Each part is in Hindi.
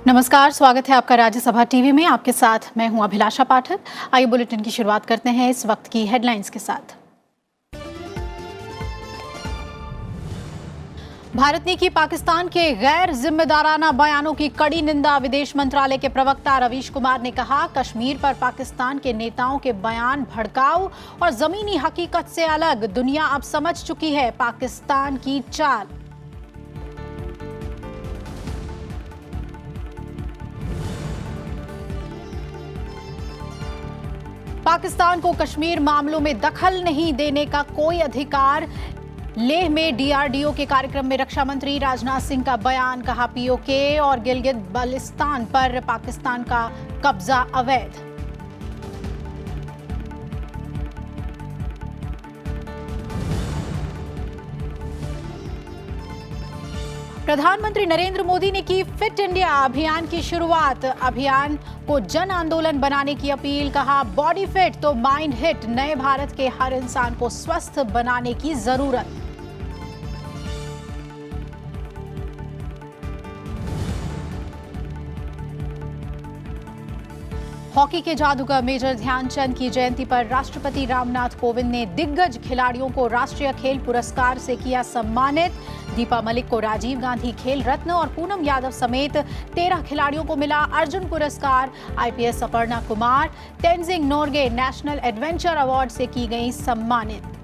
नमस्कार, स्वागत है आपका राज्यसभा टीवी में। आपके साथ मैं हूं अभिलाषा पाठक। आइए बुलेटिन की शुरुआत करते हैं इस वक्त की हेडलाइंस के साथ। भारत ने की पाकिस्तान के गैर जिम्मेदाराना बयानों की कड़ी निंदा। विदेश मंत्रालय के प्रवक्ता रवीश कुमार ने कहा, कश्मीर पर पाकिस्तान के नेताओं के बयान भड़काऊ और जमीनी हकीकत से अलग। दुनिया अब समझ चुकी है पाकिस्तान की चाल। पाकिस्तान को कश्मीर मामलों में दखल नहीं देने का कोई अधिकार। लेह में डीआरडीओ के कार्यक्रम में रक्षा मंत्री राजनाथ सिंह का बयान। कहा, पीओके और गिलगित बाल्टिस्तान पर पाकिस्तान का कब्जा अवैध। प्रधानमंत्री नरेंद्र मोदी ने की फिट इंडिया अभियान की शुरुआत। अभियान को जन आंदोलन बनाने की अपील। कहा, बॉडी फिट तो माइंड हिट। नए भारत के हर इंसान को स्वस्थ बनाने की जरूरत। हॉकी के जादूगर मेजर ध्यानचंद की जयंती पर राष्ट्रपति रामनाथ कोविंद ने दिग्गज खिलाड़ियों को राष्ट्रीय खेल पुरस्कार से किया सम्मानित। दीपा मलिक को राजीव गांधी खेल रत्न और पूनम यादव समेत 13 खिलाड़ियों को मिला अर्जुन पुरस्कार। IPS Aparna Kumar Tenzing Norgay national adventure award से की गई सम्मानित।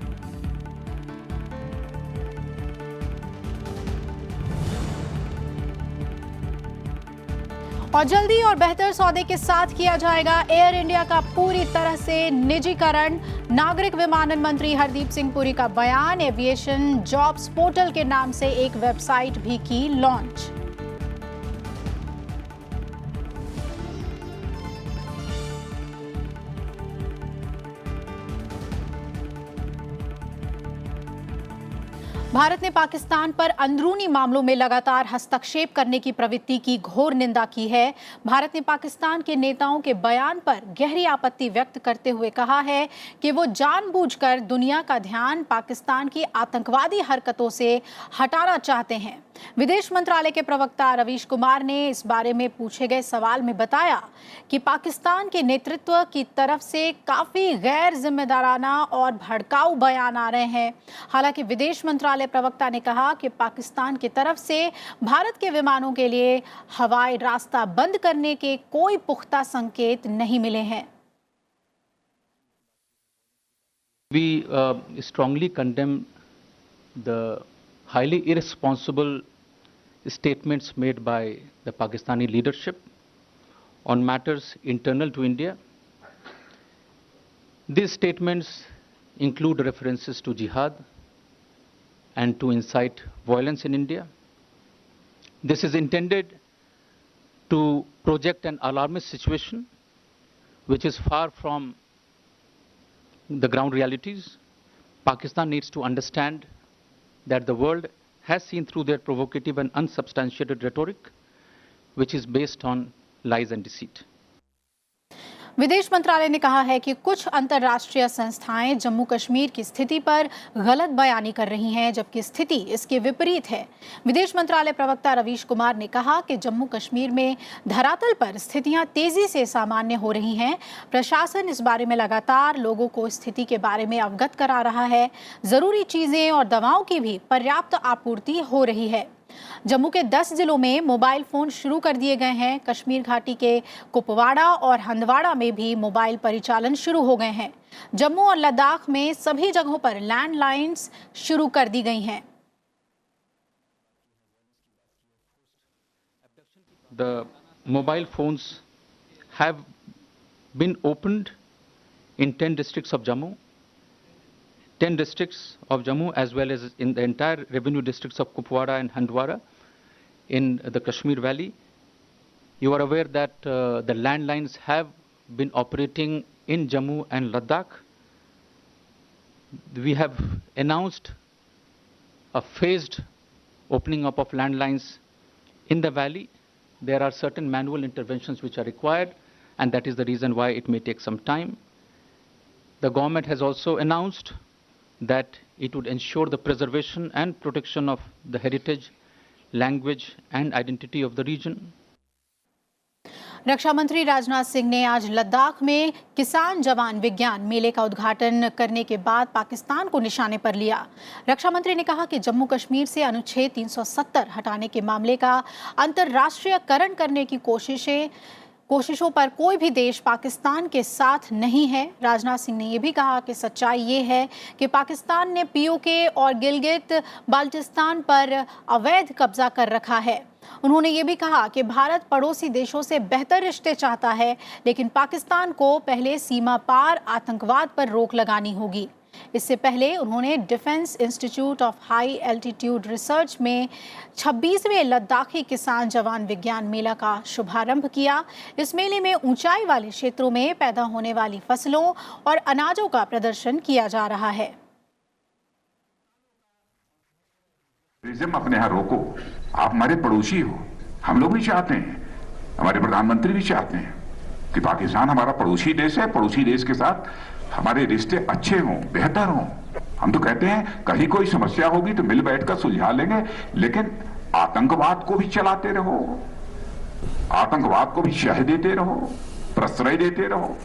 और जल्दी और बेहतर सौदे के साथ किया जाएगा एयर इंडिया का पूरी तरह से निजीकरण। नागरिक विमानन मंत्री हरदीप सिंह पुरी का बयान। एविएशन जॉब्स पोर्टल के नाम से एक वेबसाइट भी की लॉन्च। भारत ने पाकिस्तान पर अंदरूनी मामलों में लगातार हस्तक्षेप करने की प्रवृत्ति की घोर निंदा की है। भारत ने पाकिस्तान के नेताओं के बयान पर गहरी आपत्ति व्यक्त करते हुए कहा है कि वो जानबूझकर दुनिया का ध्यान पाकिस्तान की आतंकवादी हरकतों से हटाना चाहते हैं। विदेश मंत्रालय के प्रवक्ता रवीश कुमार ने इस बारे में पूछे गए सवाल में बताया कि पाकिस्तान के नेतृत्व की तरफ से काफी गैर जिम्मेदाराना और भड़काऊ बयान आ रहे हैं। हालांकि विदेश मंत्रालय प्रवक्ता ने कहा कि पाकिस्तान की तरफ से भारत के विमानों के लिए हवाई रास्ता बंद करने के कोई पुख्ता संकेत नहीं मिले हैं। We strongly condemn the highly irresponsible statements made by the Pakistani leadership on matters internal to India. These statements include references to jihad and to incite violence in India. This is intended to project an alarmist situation which is far from the ground realities. Pakistan needs to understand that the world has seen through their provocative and unsubstantiated rhetoric, which is based on lies and deceit. विदेश मंत्रालय ने कहा है कि कुछ अंतर्राष्ट्रीय संस्थाएं जम्मू कश्मीर की स्थिति पर गलत बयानी कर रही हैं, जबकि स्थिति इसके विपरीत है। विदेश मंत्रालय प्रवक्ता रवीश कुमार ने कहा कि जम्मू कश्मीर में धरातल पर स्थितियां तेजी से सामान्य हो रही हैं। प्रशासन इस बारे में लगातार लोगों को स्थिति के बारे में अवगत करा रहा है। जरूरी चीजें और दवाओं की भी पर्याप्त आपूर्ति हो रही है। जम्मू के 10 जिलों में मोबाइल फोन शुरू कर दिए गए हैं। कश्मीर घाटी के कुपवाड़ा और हंदवाड़ा में भी मोबाइल परिचालन शुरू हो गए हैं। जम्मू और लद्दाख में सभी जगहों पर लैंडलाइंस शुरू कर दी गई हैं। The mobile phones have been opened in 10 districts of Jammu. 10 districts of Jammu as well as in the entire revenue districts of Kupwara and Handwara in the Kashmir Valley. You are aware that the landlines have been operating in Jammu and Ladakh. We have announced a phased opening up of landlines in the valley. There are certain manual interventions which are required, and that is the reason why it may take some time. The government has also announced that it would ensure the preservation and protection of the heritage, language and identity of the region. रक्षा मंत्री राजनाथ सिंह ने आज लद्दाख में किसान जवान विज्ञान मेले का उद्घाटन करने के बाद पाकिस्तान को निशाने पर लिया। रक्षा मंत्री ने कहा कि जम्मू कश्मीर से अनुच्छेद 370 हटाने के मामले का अंतर्राष्ट्रीयकरण करने की कोशिशों पर कोई भी देश पाकिस्तान के साथ नहीं है। राजनाथ सिंह ने यह भी कहा कि सच्चाई ये है कि पाकिस्तान ने पीओके और गिलगित बाल्टिस्तान पर अवैध कब्जा कर रखा है। उन्होंने ये भी कहा कि भारत पड़ोसी देशों से बेहतर रिश्ते चाहता है, लेकिन पाकिस्तान को पहले सीमा पार आतंकवाद पर रोक लगानी होगी। इससे पहले उन्होंने defence institute of high altitude research में 26वें लद्दाखी किसान जवान विज्ञान मेला का शुभारंभ किया। इस मेले में ऊंचाई वाले क्षेत्रों में पैदा होने वाली फसलों और अनाजों का प्रदर्शन किया जा रहा है। अपने यहाँ रोको, आप हमारे पड़ोसी हो, हम लोग भी चाहते हैं, हमारे प्रधानमंत्री भी चाहते हैं कि पाकिस्तान हमारा पड़ोसी देश है, पड़ोसी देश के साथ हमारे रिश्ते अच्छे हों, बेहतर हों। हम तो कहते हैं कहीं कोई समस्या होगी तो मिल बैठकर सुलझा लेंगे, लेकिन आतंकवाद को भी चलाते रहो, आतंकवाद को भी शह देते रहो, प्रश्रय देते रहो,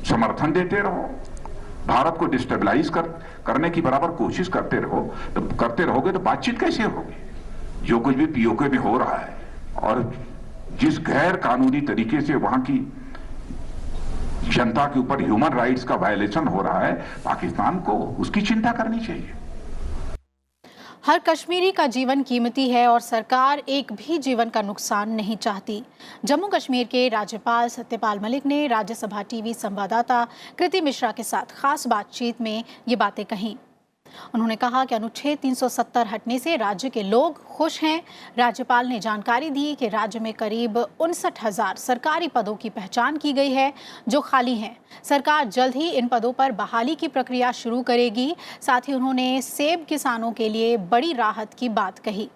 समर्थन देते रहो, भारत को डिस्टेबलाइज करने की बराबर कोशिश करते रहोगे तो बातचीत कैसे होगी? जो कुछ भी पीओके में हो रहा है और जिस गैर कानूनी तरीके से वहां की जनता के ऊपर ह्यूमन राइट्स का वायलेशन हो रहा है, पाकिस्तान को उसकी चिंता करनी चाहिए। हर कश्मीरी का जीवन कीमती है और सरकार एक भी जीवन का नुकसान नहीं चाहती। जम्मू कश्मीर के राज्यपाल सत्यपाल मलिक ने राज्यसभा टीवी संवाददाता कृति मिश्रा के साथ खास बातचीत में ये बातें कहीं। उन्होंने कहा कि अनुच्छेद 370 हटने से राज्य के लोग खुश हैं। राज्यपाल ने जानकारी दी कि राज्य में करीब 59,000 सरकारी पदों की पहचान की गई है जो खाली हैं। सरकार जल्द ही इन पदों पर बहाली की प्रक्रिया शुरू करेगी। साथ ही उन्होंने सेब किसानों के लिए बड़ी राहत की बात कही।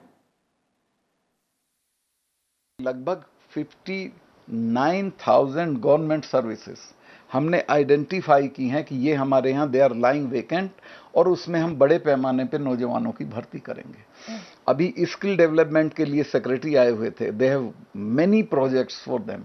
लगभग 59,000 गवर्नमेंट सर्विसेज हमने आइडेंटिफाई की हैं कि ये हमारे यहाँ दे आर लाइंग वेकेंट और उसमें हम बड़े पैमाने पे नौजवानों की भर्ती करेंगे। अभी स्किल डेवलपमेंट के लिए सेक्रेटरी आए हुए थे, they have many projects for them,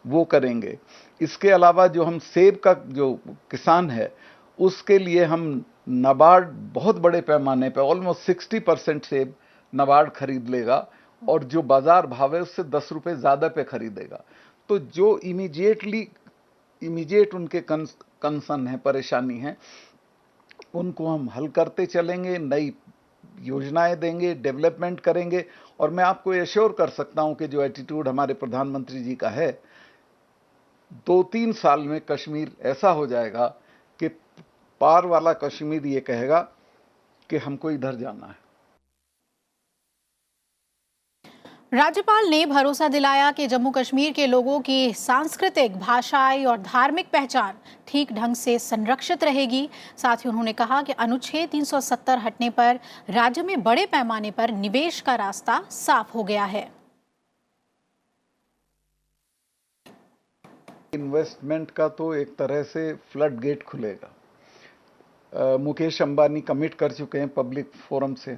वो करेंगे। इसके अलावा जो हम सेब का जो किसान है उसके लिए हम नाबार्ड बहुत बड़े पैमाने पे ऑलमोस्ट 60% सेब नाबार्ड खरीद लेगा और जो बाजार भाव है उससे 10 रुपये ज़्यादा पे खरीदेगा। तो जो इमीडिएट उनके कंसर्न है, परेशानी है, उनको हम हल करते चलेंगे, नई योजनाएं देंगे, डेवलपमेंट करेंगे। और मैं आपको एश्योर कर सकता हूं कि जो एटीट्यूड हमारे प्रधानमंत्री जी का है, 2-3 साल में कश्मीर ऐसा हो जाएगा कि पार वाला कश्मीर ये कहेगा कि हमको इधर जाना है। राज्यपाल ने भरोसा दिलाया कि जम्मू कश्मीर के लोगों की सांस्कृतिक, भाषाई और धार्मिक पहचान ठीक ढंग से संरक्षित रहेगी। साथ ही उन्होंने कहा कि अनुच्छेद 370 हटने पर राज्य में बड़े पैमाने पर निवेश का रास्ता साफ हो गया है। इन्वेस्टमेंट का तो एक तरह से फ्लड गेट खुलेगा। मुकेश अंबानी कमिट कर चुके हैं पब्लिक फोरम से,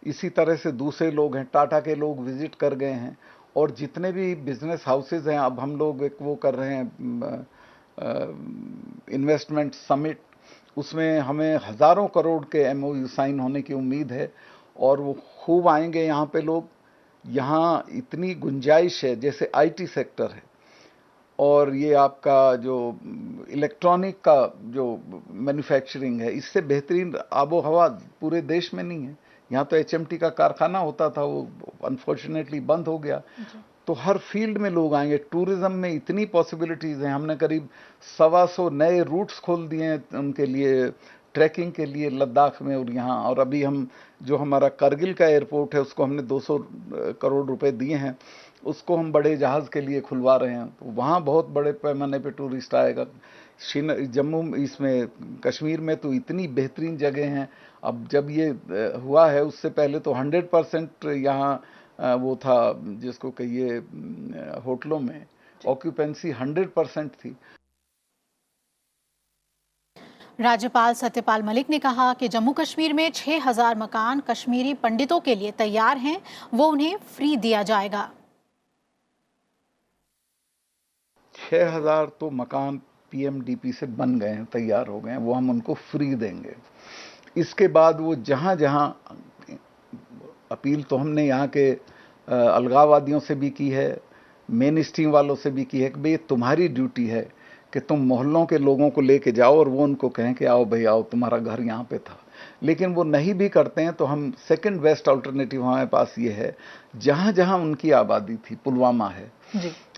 इसी तरह से दूसरे लोग हैं, टाटा के लोग विजिट कर गए हैं और जितने भी बिजनेस हाउसेज हैं, अब हम लोग एक वो कर रहे हैं इन्वेस्टमेंट समिट, उसमें हमें हज़ारों करोड़ के MOU साइन होने की उम्मीद है और वो खूब आएंगे यहाँ पे लोग। यहाँ इतनी गुंजाइश है, जैसे IT सेक्टर है और ये आपका जो इलेक्ट्रॉनिक का जो मैन्युफैक्चरिंग है, इससे बेहतरीन आबो हवा पूरे देश में नहीं है। यहाँ तो HMT का कारखाना होता था, वो अनफॉर्चुनेटली बंद हो गया। तो हर फील्ड में लोग आएंगे। टूरिज्म में इतनी पॉसिबिलिटीज़ हैं, हमने करीब 125 नए रूट्स खोल दिए हैं उनके लिए, ट्रैकिंग के लिए लद्दाख में और यहाँ। और अभी हम जो हमारा करगिल का एयरपोर्ट है उसको हमने 200 करोड़ रुपए दिए हैं, उसको हम बड़े जहाज़ के लिए खुलवा रहे हैं। तो वहाँ बहुत बड़े पैमाने पे टूरिस्ट आएगा। जम्मू इसमें कश्मीर में तो इतनी बेहतरीन जगह हैं। अब जब ये हुआ है उससे पहले तो 100% यहाँ वो था, जिसको कहिए होटलों में ऑक्यूपेंसी 100% थी। राज्यपाल सत्यपाल मलिक ने कहा कि जम्मू कश्मीर में 6,000 मकान कश्मीरी पंडितों के लिए तैयार हैं, वो उन्हें फ्री दिया जाएगा। 6000 तो मकान पीएमडीपी से बन गए हैं, तैयार हो गए हैं, वो हम उनको फ्री देंगे। इसके बाद वो जहां जहां अपील तो हमने यहाँ के अलगाववादियों से भी की है, मेन स्ट्रीम वालों से भी की है कि भाई तुम्हारी ड्यूटी है कि तुम मोहल्लों के लोगों को लेके जाओ और वो उनको कहें कि आओ भाई आओ, तुम्हारा घर यहाँ पे था। लेकिन वो नहीं भी करते हैं तो हम सेकंड बेस्ट अल्टरनेटिव हमारे पास ये है, जहां जहां उनकी आबादी थी, पुलवामा है,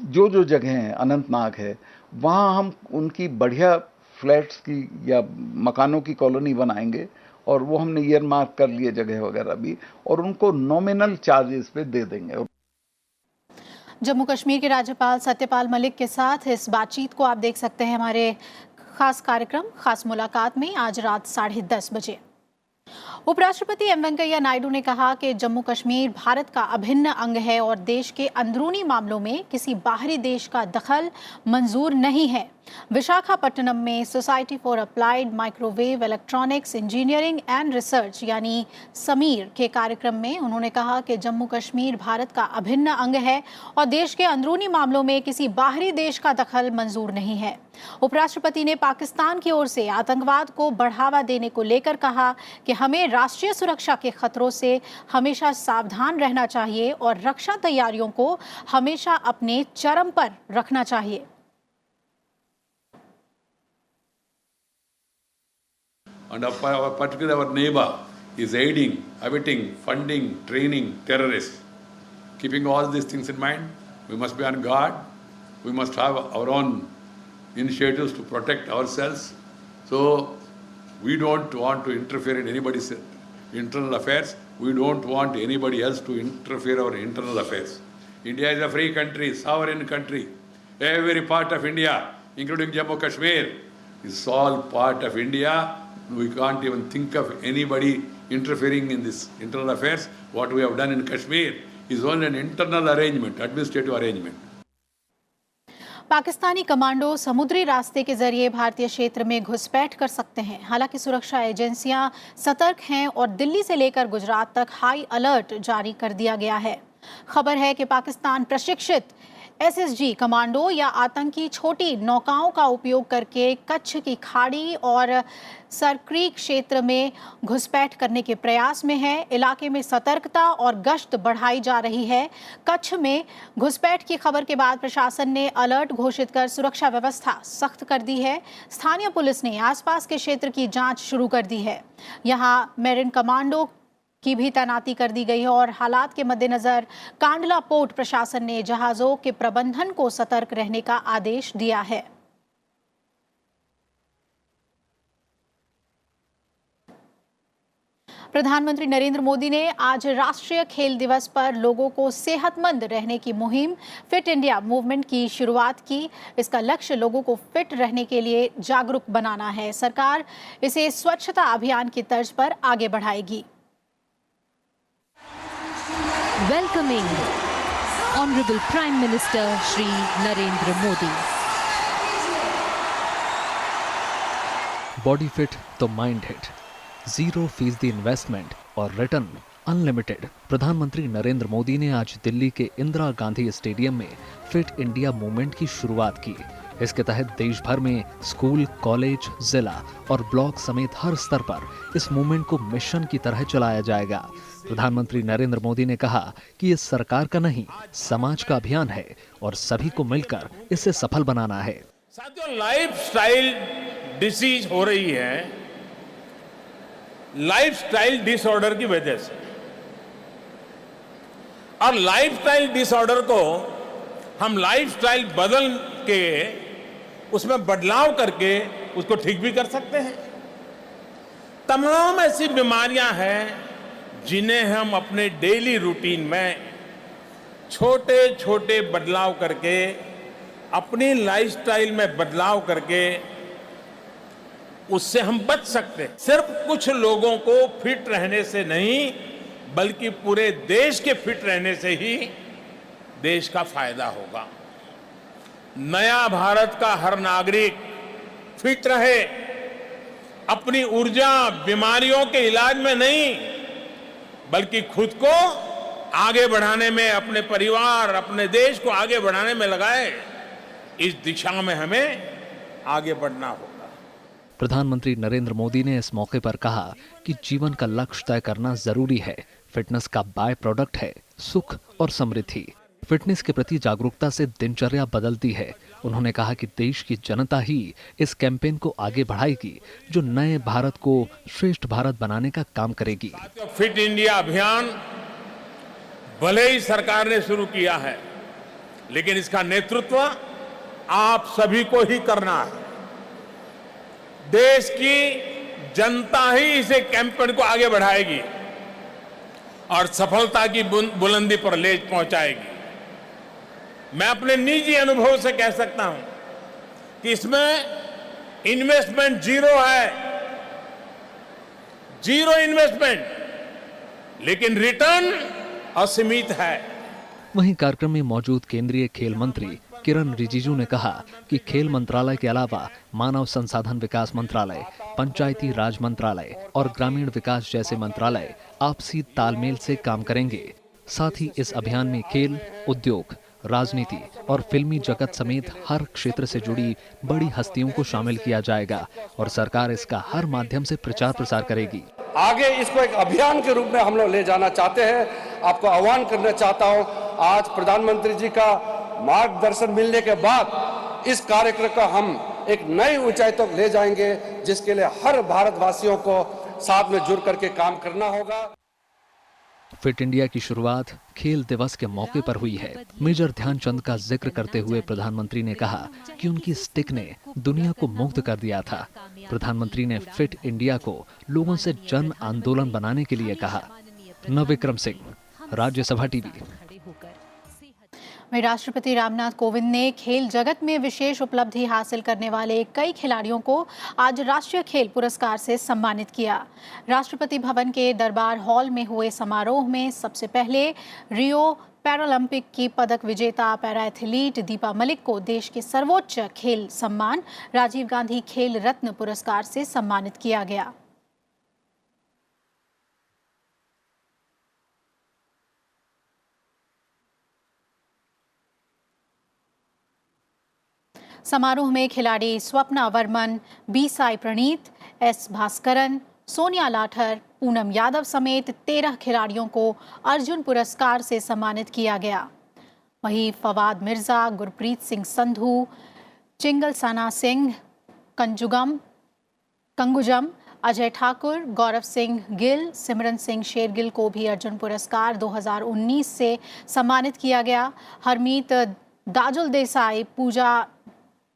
जो जो जगह हैं, अनंतनाग है, वहां हम उनकी बढ़िया फ्लैट्स की या मकानों की कॉलोनी बनाएंगे और वो हमने ईयर मार्क कर लिए जगह वगैरह भी, और उनको नॉमिनल चार्जेस पे दे देंगे। जम्मू कश्मीर के राज्यपाल सत्यपाल मलिक के साथ इस बातचीत को आप देख सकते हैं हमारे खास कार्यक्रम खास मुलाकात में आज रात 10:30 बजे। उपराष्ट्रपति एम वेंकैया नायडू ने कहा कि जम्मू कश्मीर भारत का अभिन्न अंग है और देश के अंदरूनी मामलों में किसी बाहरी देश का दखल मंजूर नहीं है। विशाखापट्टनम में society for applied microwave electronics engineering and research यानी समीर के कार्यक्रम में उन्होंने कहा कि जम्मू कश्मीर भारत का अभिन्न अंग है और देश के अंदरूनी मामलों में किसी बाहरी देश का दखल मंजूर नहीं है। उपराष्ट्रपति ने पाकिस्तान की ओर से आतंकवाद को बढ़ावा देने को लेकर कहा कि हमें राष्ट्रीय सुरक्षा के खतरों से हमेशा सावधान रहना चाहिए और रक्षा तैयारियों को हमेशा अपने चरम पर रखना चाहिए। And particularly our neighbor is aiding, abetting, funding, training terrorists. Keeping all these things in mind, we must be on guard. We must have our own initiatives to protect ourselves. So we don't want to interfere in anybody's internal affairs. We don't want anybody else to interfere in our internal affairs. India is a free country, sovereign country. Every part of India, including Jammu Kashmir, is all part of India. We can't even think of anybody interfering in this internal affairs. What we have done in Kashmir is only an internal arrangement, administrative arrangement. Pakistani commando समुद्री रास्ते के जरिए भारतीय क्षेत्र में घुसपैठ कर सकते हैं। हालांकि सुरक्षा एजेंसियां सतर्क हैं और दिल्ली से लेकर गुजरात तक हाई अलर्ट जारी कर दिया गया है। खबर है कि पाकिस्तान प्रशिक्षित एसएसजी कमांडो या आतंकी छोटी नौकाओं का उपयोग करके कच्छ की खाड़ी और सरक्रीक क्षेत्र में घुसपैठ करने के प्रयास में है। इलाके में सतर्कता और गश्त बढ़ाई जा रही है। कच्छ में घुसपैठ की खबर के बाद प्रशासन ने अलर्ट घोषित कर सुरक्षा व्यवस्था सख्त कर दी है। स्थानीय पुलिस ने आसपास के क्षेत्र की जांच शुरू कर दी है। यहां मेरिन कमांडो की भी तैनाती कर दी गई है और हालात के मद्देनजर कांडला पोर्ट प्रशासन ने जहाजों के प्रबंधन को सतर्क रहने का आदेश दिया है। प्रधानमंत्री नरेंद्र मोदी ने आज राष्ट्रीय खेल दिवस पर लोगों को सेहतमंद रहने की मुहिम फिट इंडिया मूवमेंट की शुरुआत की। इसका लक्ष्य लोगों को फिट रहने के लिए जागरूक बनाना है। सरकार इसे स्वच्छता अभियान की तर्ज पर आगे बढ़ाएगी। Welcoming Honorable Prime Minister Shri Narendra Modi. Body fit तो माइंड हिट, 0% इन्वेस्टमेंट और रिटर्न अनलिमिटेड। प्रधानमंत्री नरेंद्र मोदी ने आज दिल्ली के इंदिरा गांधी स्टेडियम में फिट इंडिया मूवमेंट की शुरुआत की। इसके तहत देश भर में स्कूल, कॉलेज, जिला और ब्लॉक समेत हर स्तर पर इस मूवमेंट को मिशन की तरह चलाया जाएगा। प्रधानमंत्री नरेंद्र मोदी ने कहा कि ये सरकार का नहीं, समाज का अभियान है और सभी को मिलकर इसे सफल बनाना है। साथियों, लाइफस्टाइल डिसीज हो रही है लाइफस्टाइल डिसऑर्डर की वजह से, और लाइफस्टाइल डिसऑर्डर को हम लाइफस्टाइल बदल के उसमें बदलाव करके उसको ठीक भी कर सकते हैं। तमाम ऐसी बीमारियां हैं जिन्हें हम अपने डेली रूटीन में छोटे छोटे बदलाव करके, अपनी लाइफस्टाइल में बदलाव करके उससे हम बच सकते हैं। सिर्फ कुछ लोगों को फिट रहने से नहीं, बल्कि पूरे देश के फिट रहने से ही देश का फायदा होगा। नया भारत का हर नागरिक फिट रहे, अपनी ऊर्जा बीमारियों के इलाज में नहीं, बल्कि खुद को आगे बढ़ाने में, अपने परिवार, अपने देश को आगे बढ़ाने में लगाए। इस दिशा में हमें आगे बढ़ना होगा। प्रधानमंत्री नरेंद्र मोदी ने इस मौके पर कहा कि जीवन का लक्ष्य तय करना जरूरी है। फिटनेस का बाय प्रोडक्ट है सुख और समृद्धि। फिटनेस के प्रति जागरूकता से दिनचर्या बदलती है। उन्होंने कहा कि देश की जनता ही इस कैंपेन को आगे बढ़ाएगी, जो नए भारत को श्रेष्ठ भारत बनाने का काम करेगी। फिट इंडिया अभियान भले ही सरकार ने शुरू किया है, लेकिन इसका नेतृत्व आप सभी को ही करना है। देश की जनता ही इसे कैंपेन को आगे बढ़ाएगी और सफलता की बुलंदी पर ले पहुंचाएगी। मैं अपने निजी अनुभव से कह सकता हूं कि इसमें इन्वेस्टमेंट जीरो है, जीरो इन्वेस्टमेंट, लेकिन रिटर्न असीमित है। वहीं कार्यक्रम में मौजूद केंद्रीय खेल मंत्री किरण रिजिजू ने कहा कि खेल मंत्रालय के अलावा मानव संसाधन विकास मंत्रालय, पंचायती राज मंत्रालय और ग्रामीण विकास जैसे मंत्रालय आपसी तालमेल से काम करेंगे। साथ ही इस अभियान में खेल, उद्योग, राजनीति और फिल्मी जगत समेत हर क्षेत्र से जुड़ी बड़ी हस्तियों को शामिल किया जाएगा और सरकार इसका हर माध्यम से प्रचार प्रसार करेगी। आगे इसको एक अभियान के रूप में हम लोग ले जाना चाहते हैं। आपको आह्वान करना चाहता हूं, आज प्रधानमंत्री जी का मार्गदर्शन मिलने के बाद इस कार्यक्रम को हम एक नई ऊंचाई तक ले जाएंगे, जिसके लिए हर भारतवासियों को साथ में जुड़ करके काम करना होगा। फिट इंडिया की शुरुआत खेल दिवस के मौके पर हुई है। मेजर ध्यानचंद का जिक्र करते हुए प्रधानमंत्री ने कहा कि उनकी स्टिक ने दुनिया को मुग्ध कर दिया था। प्रधानमंत्री ने फिट इंडिया को लोगों से जन आंदोलन बनाने के लिए कहा। नवविक्रम सिंह, राज्यसभा टीवी। वहीं राष्ट्रपति रामनाथ कोविंद ने खेल जगत में विशेष उपलब्धि हासिल करने वाले कई खिलाड़ियों को आज राष्ट्रीय खेल पुरस्कार से सम्मानित किया। राष्ट्रपति भवन के दरबार हॉल में हुए समारोह में सबसे पहले रियो पैरालंपिक की पदक विजेता पैरा एथलीट दीपा मलिक को देश के सर्वोच्च खेल सम्मान राजीव गांधी खेल रत्न पुरस्कार से सम्मानित किया गया। समारोह में खिलाड़ी स्वप्ना वर्मन, बी साई प्रणीत, एस भास्करन, सोनिया लाठर, पूनम यादव समेत 13 खिलाड़ियों को अर्जुन पुरस्कार से सम्मानित किया गया। वहीं फवाद मिर्जा, गुरप्रीत सिंह संधू, चिंगलसाना सिंह, कंगुजम, अजय ठाकुर, गौरव सिंह गिल, सिमरन सिंह शेरगिल को भी अर्जुन पुरस्कार 2019 से सम्मानित किया गया। हरमीत दाजुल देसाई, पूजा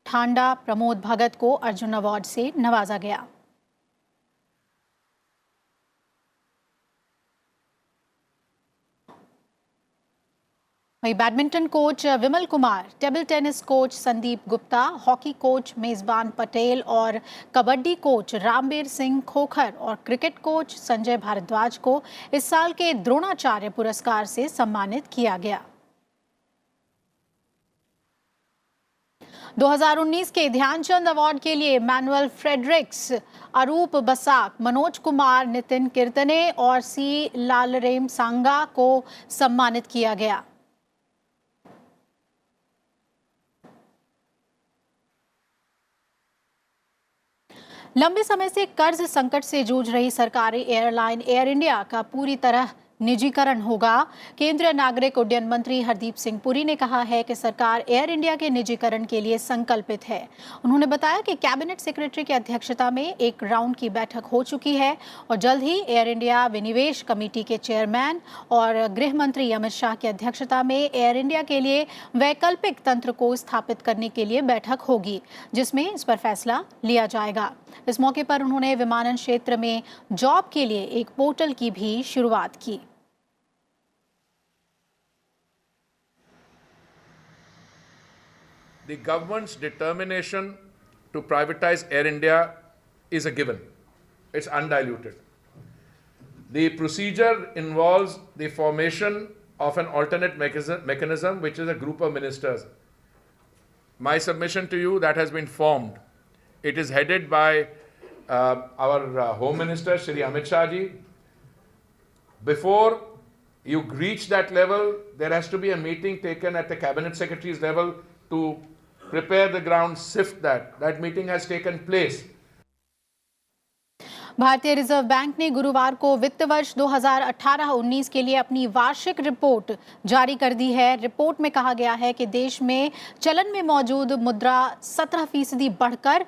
ठांडा, प्रमोद भगत को अर्जुन अवार्ड से नवाजा गया। वहीं badminton coach Vimal Kumar, table tennis coach Sandeep Gupta, hockey coach Mezban Patel और कबड्डी कोच रामबीर सिंह खोखर और क्रिकेट कोच संजय भारद्वाज को इस साल के द्रोणाचार्य पुरस्कार से सम्मानित किया गया। 2019 के ध्यानचंद अवार्ड के लिए मैनुअल फ्रेडरिक्स, अरूप बसाक, मनोज कुमार, नितिन कीर्तने और सी लालरेम सांगा को सम्मानित किया गया। लंबे समय से कर्ज संकट से जूझ रही सरकारी एयरलाइन एयर इंडिया का पूरी तरह निजीकरण होगा। केंद्रीय नागरिक उड्डयन मंत्री हरदीप सिंह पुरी ने कहा है कि सरकार एयर इंडिया के निजीकरण के लिए संकल्पित है। उन्होंने बताया कि कैबिनेट सेक्रेटरी की अध्यक्षता में एक राउंड की बैठक हो चुकी है और जल्द ही एयर इंडिया विनिवेश कमेटी के चेयरमैन और गृह मंत्री अमित शाह की अध्यक्षता में एयर इंडिया के लिए वैकल्पिक तंत्र को स्थापित करने के लिए बैठक होगी, जिसमें इस पर फैसला लिया जाएगा। इस मौके पर उन्होंने विमानन क्षेत्र में जॉब के लिए एक पोर्टल की भी शुरुआत की। The government's determination to privatize Air India is a given. It's undiluted. The procedure involves the formation of an alternate mechanism, which is a group of ministers. My submission to you, that has been formed. It is headed by our Home Minister, Shri Amit Shah ji. Before you reach that level, there has to be a meeting taken at the Cabinet Secretary's level to prepare the ground, sift that. That meeting has taken place. भारतीय रिजर्व बैंक ने गुरुवार को वित्त वर्ष 2018-19 के लिए अपनी वार्षिक रिपोर्ट जारी कर दी है। रिपोर्ट में कहा गया है कि देश में चलन में मौजूद मुद्रा 17% बढ़कर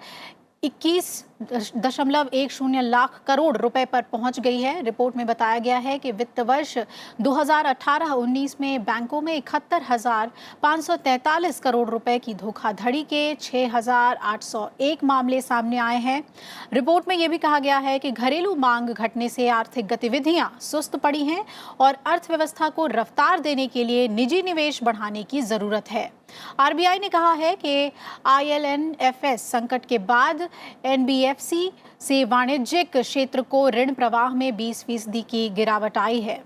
21.10 लाख करोड़ रुपए पर पहुंच गई है। रिपोर्ट में बताया गया है कि वित्त वर्ष 2018-19 में बैंकों में 71,543 करोड़ रुपए की धोखाधड़ी के 6,801 मामले सामने आए हैं। रिपोर्ट में यह भी कहा गया है कि घरेलू मांग घटने से आर्थिक गतिविधियां सुस्त पड़ी हैं और अर्थव्यवस्था को रफ्तार देने के लिए निजी निवेश बढ़ाने की जरूरत है। आरबीआई ने कहा है कि IL&FS संकट के बाद NBFC से वाणिज्यिक क्षेत्र को ऋण प्रवाह में 20% की गिरावट आई है।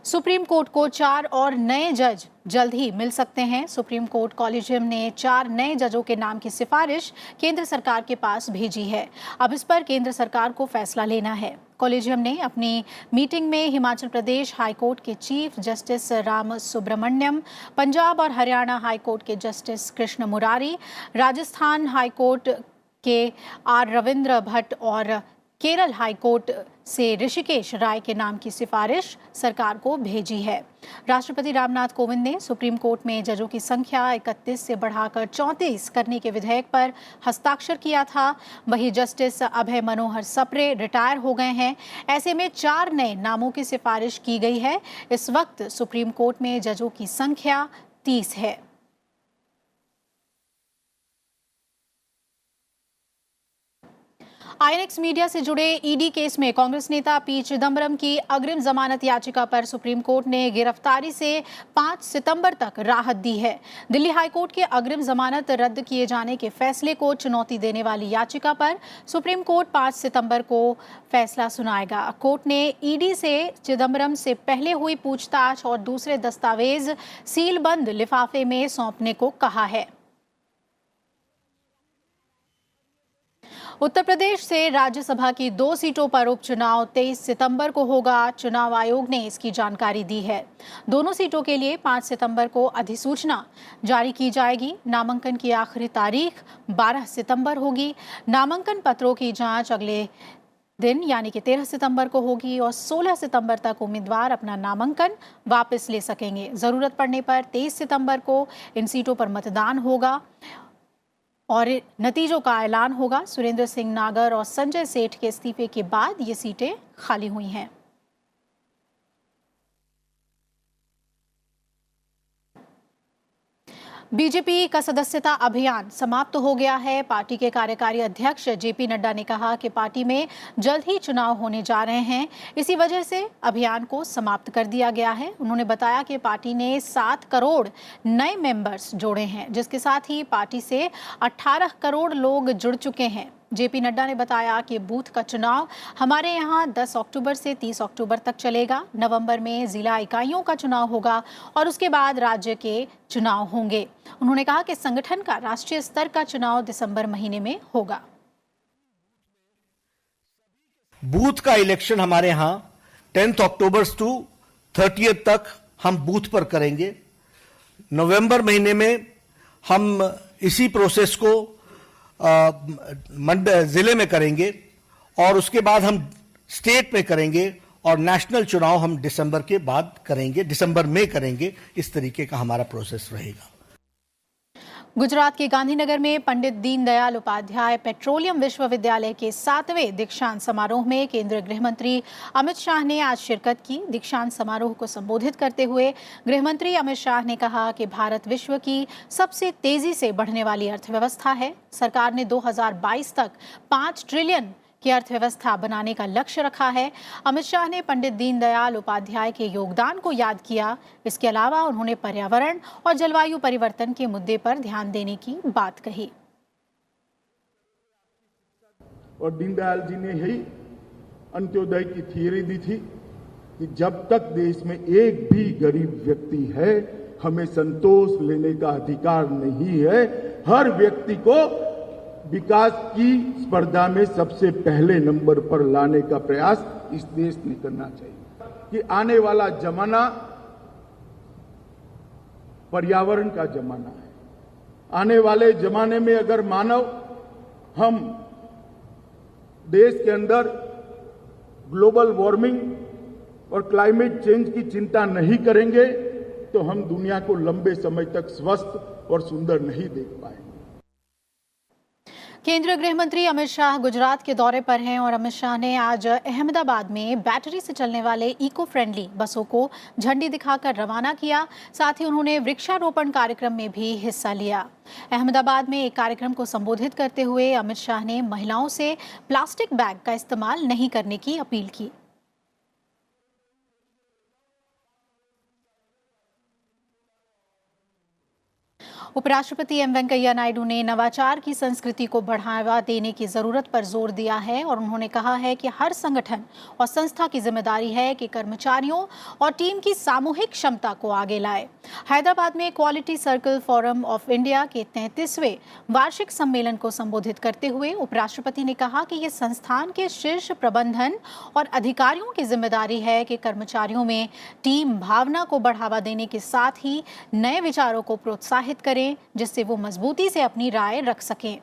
सुप्रीम कोर्ट को 4 और नए जज जल्द ही मिल सकते हैं। सुप्रीम कोर्ट कॉलेजियम ने 4 नए जजों के नाम की सिफारिश केंद्र सरकार के पास भेजी है। अब इस पर केंद्र सरकार को फैसला लेना है। कॉलेजियम ने अपनी मीटिंग में हिमाचल प्रदेश हाई कोर्ट के चीफ जस्टिस राम सुब्रमण्यम, पंजाब और हरियाणा हाई कोर्ट के justice Krishna Murari, Rajasthan high court के R रविंद्र भट्ट और केरल हाई कोर्ट से ऋषिकेश राय के नाम की सिफारिश सरकार को भेजी है। राष्ट्रपति रामनाथ कोविंद ने सुप्रीम कोर्ट में जजों की संख्या 31 से बढ़ाकर 34 करने के विधेयक पर हस्ताक्षर किया था। वहीं जस्टिस अभय मनोहर सप्रे रिटायर हो गए हैं। ऐसे में 4 नए नामों की सिफारिश की गई है। इस वक्त सुप्रीम कोर्ट में जजों की संख्या 30 है। आईएनएक्स मीडिया से जुड़े ईडी केस में कांग्रेस नेता पी चिदम्बरम की अग्रिम जमानत याचिका पर सुप्रीम कोर्ट ने गिरफ्तारी से 5 सितंबर तक राहत दी है। दिल्ली हाईकोर्ट के अग्रिम जमानत रद्द किए जाने के फैसले को चुनौती देने वाली याचिका पर सुप्रीम कोर्ट 5 सितंबर को फैसला सुनाएगा। कोर्ट ने ईडी से चिदम्बरम से पहले हुई पूछताछ और दूसरे दस्तावेज सीलबंद लिफाफे में सौंपने को कहा है। उत्तर प्रदेश से राज्यसभा की 2 सीटों पर उपचुनाव 23 सितंबर को होगा। चुनाव आयोग ने इसकी जानकारी दी है। दोनों सीटों के लिए 5 सितंबर को अधिसूचना जारी की जाएगी। नामांकन की आखिरी तारीख 12 सितंबर होगी। नामांकन पत्रों की जांच अगले दिन यानी कि 13 सितंबर को होगी और 16 सितंबर तक उम्मीदवार अपना नामांकन वापस ले सकेंगे। जरूरत पड़ने पर 23 सितंबर को इन सीटों पर मतदान होगा और नतीजों का ऐलान होगा। सुरेंद्र सिंह नागर और संजय सेठ के इस्तीफे के बाद ये सीटें खाली हुई हैं। बीजेपी का सदस्यता अभियान समाप्त हो गया है। पार्टी के कार्यकारी अध्यक्ष जेपी नड्डा ने कहा कि पार्टी में जल्द ही चुनाव होने जा रहे हैं, इसी वजह से अभियान को समाप्त कर दिया गया है। उन्होंने बताया कि पार्टी ने 7 करोड़ नए मेंबर्स जोड़े हैं, जिसके साथ ही पार्टी से 18 करोड़ लोग जुड़ चुके हैं। जेपी नड्डा ने बताया कि बूथ का चुनाव हमारे यहाँ 10 अक्टूबर से 30 अक्टूबर तक चलेगा। नवंबर में जिला इकाइयों का चुनाव होगा और उसके बाद राज्य के चुनाव होंगे। उन्होंने कहा कि संगठन का राष्ट्रीय स्तर का चुनाव दिसंबर महीने में होगा। बूथ का इलेक्शन हमारे यहाँ 10 अक्टूबर टू 30 तक हम बूथ पर करेंगे। नवंबर महीने में हम इसी प्रोसेस को जिले में करेंगे और उसके बाद हम स्टेट में करेंगे और नेशनल चुनाव हम दिसंबर के बाद करेंगे, दिसंबर में करेंगे। इस तरीके का हमारा प्रोसेस रहेगा। गुजरात के गांधीनगर में पंडित दीनदयाल उपाध्याय पेट्रोलियम विश्वविद्यालय के 7वें दीक्षांत समारोह में केंद्रीय गृह मंत्री अमित शाह ने आज शिरकत की। दीक्षांत समारोह को संबोधित करते हुए गृह मंत्री अमित शाह ने कहा कि भारत विश्व की सबसे तेजी से बढ़ने वाली अर्थव्यवस्था है। सरकार ने 2022 तक 5 ट्रिलियन की अर्थव्यवस्था बनाने का लक्ष्य रखा है। अमित शाह ने पंडित दीनदयाल उपाध्याय के योगदान को याद किया। इसके अलावा उन्होंने पर्यावरण और जलवायु परिवर्तन के मुद्दे पर ध्यान देने की बात कही। और दीनदयाल जी ने यही अंत्योदय की थियरी दी थी कि जब तक देश में एक भी गरीब व्यक्ति है, हमें संतोष लेने का अधिकार नहीं है। हर व्यक्ति को विकास की स्पर्धा में सबसे पहले नंबर पर लाने का प्रयास इस देश ने करना चाहिए। कि आने वाला जमाना पर्यावरण का जमाना है। आने वाले जमाने में अगर मानव हम देश के अंदर ग्लोबल वार्मिंग और क्लाइमेट चेंज की चिंता नहीं करेंगे तो हम दुनिया को लंबे समय तक स्वस्थ और सुंदर नहीं देख पाएंगे। केंद्रीय गृह मंत्री अमित शाह गुजरात के दौरे पर हैं और अमित शाह ने आज अहमदाबाद में बैटरी से चलने वाले इको फ्रेंडली बसों को झंडी दिखाकर रवाना किया। साथ ही उन्होंने वृक्षारोपण कार्यक्रम में भी हिस्सा लिया। अहमदाबाद में एक कार्यक्रम को संबोधित करते हुए अमित शाह ने महिलाओं से प्लास्टिक बैग का इस्तेमाल नहीं करने की अपील की। उपराष्ट्रपति एम वेंकैया नायडू ने नवाचार की संस्कृति को बढ़ावा देने की जरूरत पर जोर दिया है और उन्होंने कहा है कि हर संगठन और संस्था की जिम्मेदारी है कि कर्मचारियों और टीम की सामूहिक क्षमता को आगे लाए। हैदराबाद में quality circle forum of India के 33वें वार्षिक सम्मेलन को संबोधित करते हुए उपराष्ट्रपति ने कहा कि ये संस्थान के शीर्ष प्रबंधन और अधिकारियों की जिम्मेदारी है कि कर्मचारियों में टीम भावना को बढ़ावा देने के साथ ही नए विचारों को प्रोत्साहित करें जिससे वो मजबूती से अपनी राय रख सकें।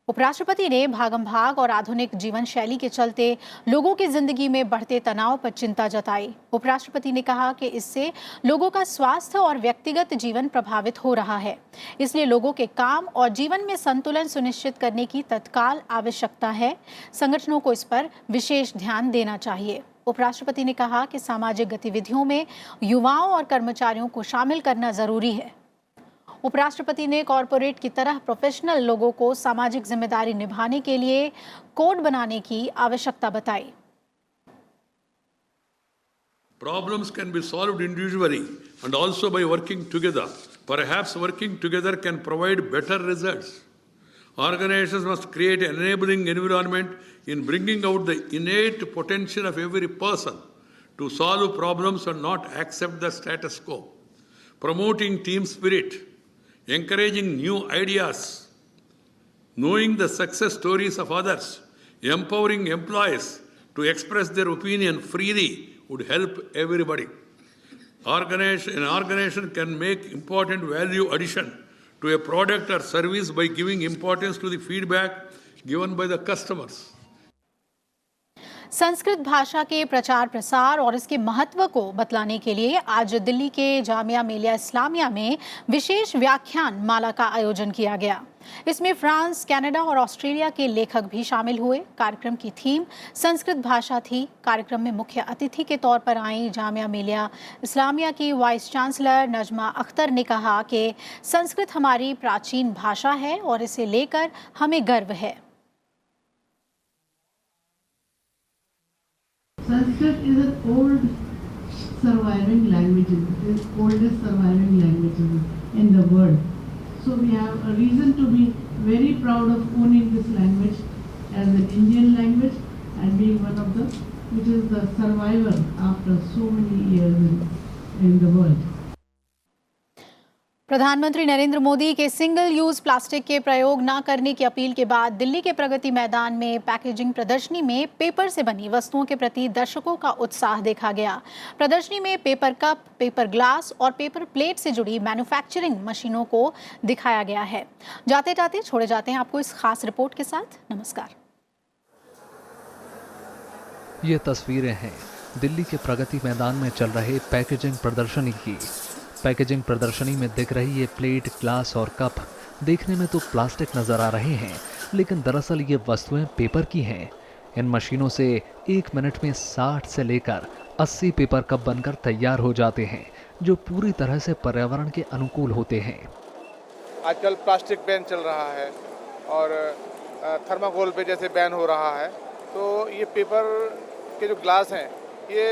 उपराष्ट्रपति ने भागम भाग और आधुनिक जीवन शैली के चलते लोगों की जिंदगी में बढ़ते तनाव पर चिंता जताई। उपराष्ट्रपति ने कहा कि इससे लोगों का स्वास्थ्य और व्यक्तिगत जीवन प्रभावित हो रहा है, इसलिए लोगों के काम और जीवन में संतुलन सुनिश्चित करने की तत्काल आवश्यकता है। संगठनों को इस पर विशेष ध्यान देना चाहिए। उपराष्ट्रपति ने कहा कि सामाजिक गतिविधियों में युवाओं और कर्मचारियों को शामिल करना जरूरी है। उपराष्ट्रपति ने कॉरपोरेट की तरह प्रोफेशनल लोगों को सामाजिक जिम्मेदारी निभाने के लिए कोड बनाने की आवश्यकता बताई। Problems can be solved individually and also by working together. Perhaps working together can provide better results. Organizations must create an enabling environment in bringing out the innate potential of every person to solve problems and not accept the status quo. Promoting team spirit, encouraging new ideas, knowing the success stories of others, empowering employees to express their opinion freely would help everybody. An organization can make important value addition to a product or service by giving importance to the feedback given by the customers. Sanskrit भाषा के प्रचार प्रसार और इसके महत्व को बतलाने के लिए आज दिल्ली के जामिया मिलिया इस्लामिया में विशेष व्याख्यान माला का आयोजन किया गया। इसमें फ्रांस, कनाडा और ऑस्ट्रेलिया के लेखक भी शामिल हुए। कार्यक्रम की थीम संस्कृत भाषा थी। कार्यक्रम में मुख्य अतिथि के तौर पर आई जामिया मिलिया इस्लामिया की वाइस चांसलर नजमा अख्तर ने कहा कि संस्कृत हमारी प्राचीन भाषा है और इसे लेकर हमें गर्व है। Sanskrit is an old surviving language, it is oldest surviving language in the world. So we have a reason to be very proud of owning this language as an Indian language and being one of the, which is the survivor after so many years in the world. प्रधानमंत्री नरेंद्र मोदी के सिंगल यूज प्लास्टिक के प्रयोग न करने की अपील के बाद दिल्ली के प्रगति मैदान में पैकेजिंग प्रदर्शनी में पेपर से बनी वस्तुओं के प्रति दर्शकों का उत्साह देखा गया। प्रदर्शनी में पेपर कप, पेपर ग्लास और पेपर प्लेट से जुड़ी मैन्युफैक्चरिंग मशीनों को दिखाया गया है। जाते जाते छोड़े जाते हैं आपको इस खास रिपोर्ट के साथ। नमस्कार। ये तस्वीरें हैं दिल्ली के प्रगति मैदान में चल रहे पैकेजिंग प्रदर्शनी की। पैकेजिंग प्रदर्शनी में दिख रही ये प्लेट, ग्लास और कप देखने में तो प्लास्टिक नजर आ रहे हैं, लेकिन दरअसल ये वस्तुएं पेपर की हैं। इन मशीनों से 1 मिनट में 60 से लेकर 80 पेपर कप बनकर तैयार हो जाते हैं, जो पूरी तरह से पर्यावरण के अनुकूल होते हैं। आजकल प्लास्टिक बैन चल रहा है और थर्माकोल पे जैसे बैन हो रहा है, तो ये पेपर के जो ग्लास हैं ये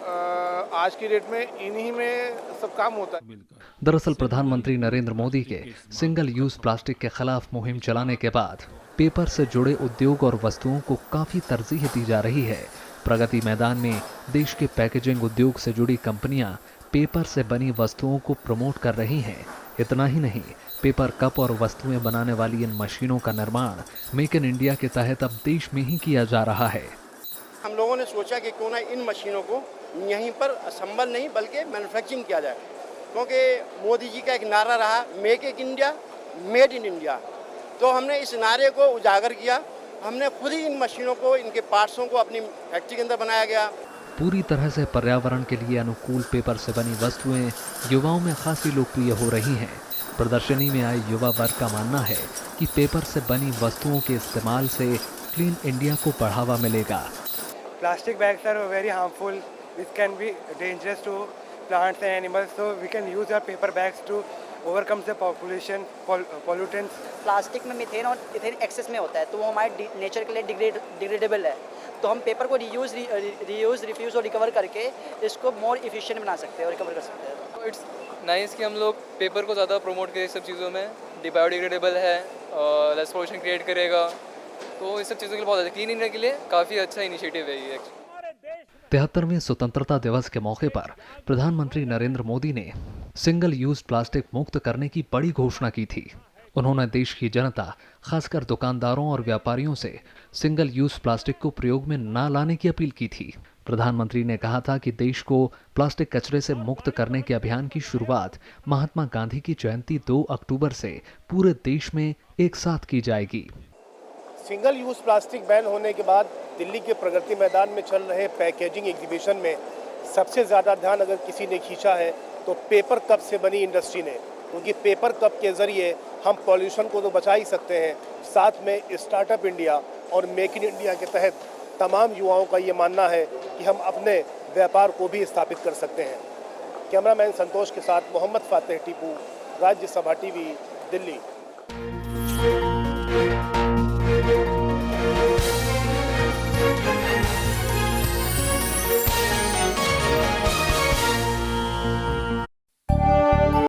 आज की डेट में इन्हीं में सब काम होता है। दरअसल प्रधानमंत्री नरेंद्र मोदी के सिंगल यूज प्लास्टिक के खिलाफ मुहिम चलाने के बाद पेपर से जुड़े उद्योग और वस्तुओं को काफी तरजीह दी जा रही है। प्रगति मैदान में देश के पैकेजिंग उद्योग से जुड़ी कंपनियां पेपर से बनी वस्तुओं को प्रमोट कर रही हैं। इतना ही नहीं, पेपर कप और वस्तुएं बनाने वाली इन मशीनों का निर्माण मेक इन इंडिया के तहत अब देश में ही किया जा रहा है। हम लोगों ने सोचा कि क्यों ना इन मशीनों को यहीं पर असेंबल नहीं बल्कि मैन्युफैक्चरिंग किया जाए, क्योंकि मोदी जी का एक नारा रहा make in India, made in India. तो हमने इस नारे को उजागर किया, हमने खुद ही इन मशीनों को, इनके पार्ट्सों को अपनी फैक्ट्री के अंदर बनाया गया। पूरी तरह से पर्यावरण के लिए अनुकूल पेपर से बनी वस्तुएं युवाओं में खासी लोकप्रिय हो रही हैं। प्रदर्शनी में आए युवा वर्ग का मानना है कि पेपर से बनी वस्तुओं के इस्तेमाल से क्लीन इंडिया को बढ़ावा मिलेगा। Plastic bags are very harmful, which can be dangerous to plants and animals. So we can use our paper bags to overcome the population pollutants. Plastic में मीथेन और इथेन एक्सेस में होता है, तो वो हमारे नेचर के लिए डिग्रेडेबल है। तो हम पेपर को रीयूज, रिफ्यूज और रिकवर करके इसको मोर इफिशिएंट बना सकते हैं और रिकवर कर सकते हैं। तो इट्स नाइस कि हम लोग पेपर को ज़्यादा प्रमोट करें सब चीज़ों में। बायोडिग्रेडेबल है, लेस पोल्यूशन क्रिएट करेगा, तो इस सब चीज़ों के लिए बहुत अच्छा, क्लीन इंडिया के लिए काफ़ी अच्छा इनिशिएटिव है ये। 73वें स्वतंत्रता दिवस के मौके पर प्रधानमंत्री नरेंद्र मोदी ने सिंगल यूज प्लास्टिक मुक्त करने की बड़ी घोषणा की थी। उन्होंने देश की जनता, खासकर दुकानदारों और व्यापारियों से सिंगल यूज प्लास्टिक को प्रयोग में न लाने की अपील की थी। प्रधानमंत्री ने कहा था कि देश को प्लास्टिक कचरे से मुक्त करने के अभियान की शुरुआत महात्मा गांधी की जयंती 2 अक्टूबर से पूरे देश में एक साथ की जाएगी। सिंगल यूज प्लास्टिक बैन होने के बाद दिल्ली के प्रगति मैदान में चल रहे पैकेजिंग एग्जीबिशन में सबसे ज़्यादा ध्यान अगर किसी ने खींचा है तो पेपर कप से बनी इंडस्ट्री ने, क्योंकि पेपर कप के ज़रिए हम पॉल्यूशन को तो बचा ही सकते हैं, साथ में स्टार्टअप इंडिया और मेक इन इंडिया के तहत तमाम युवाओं का ये मानना है कि हम अपने व्यापार को भी स्थापित कर सकते हैं। कैमरामैन संतोष के साथ मोहम्मद फातेह टीपू, राज्यसभा टीवी, दिल्ली।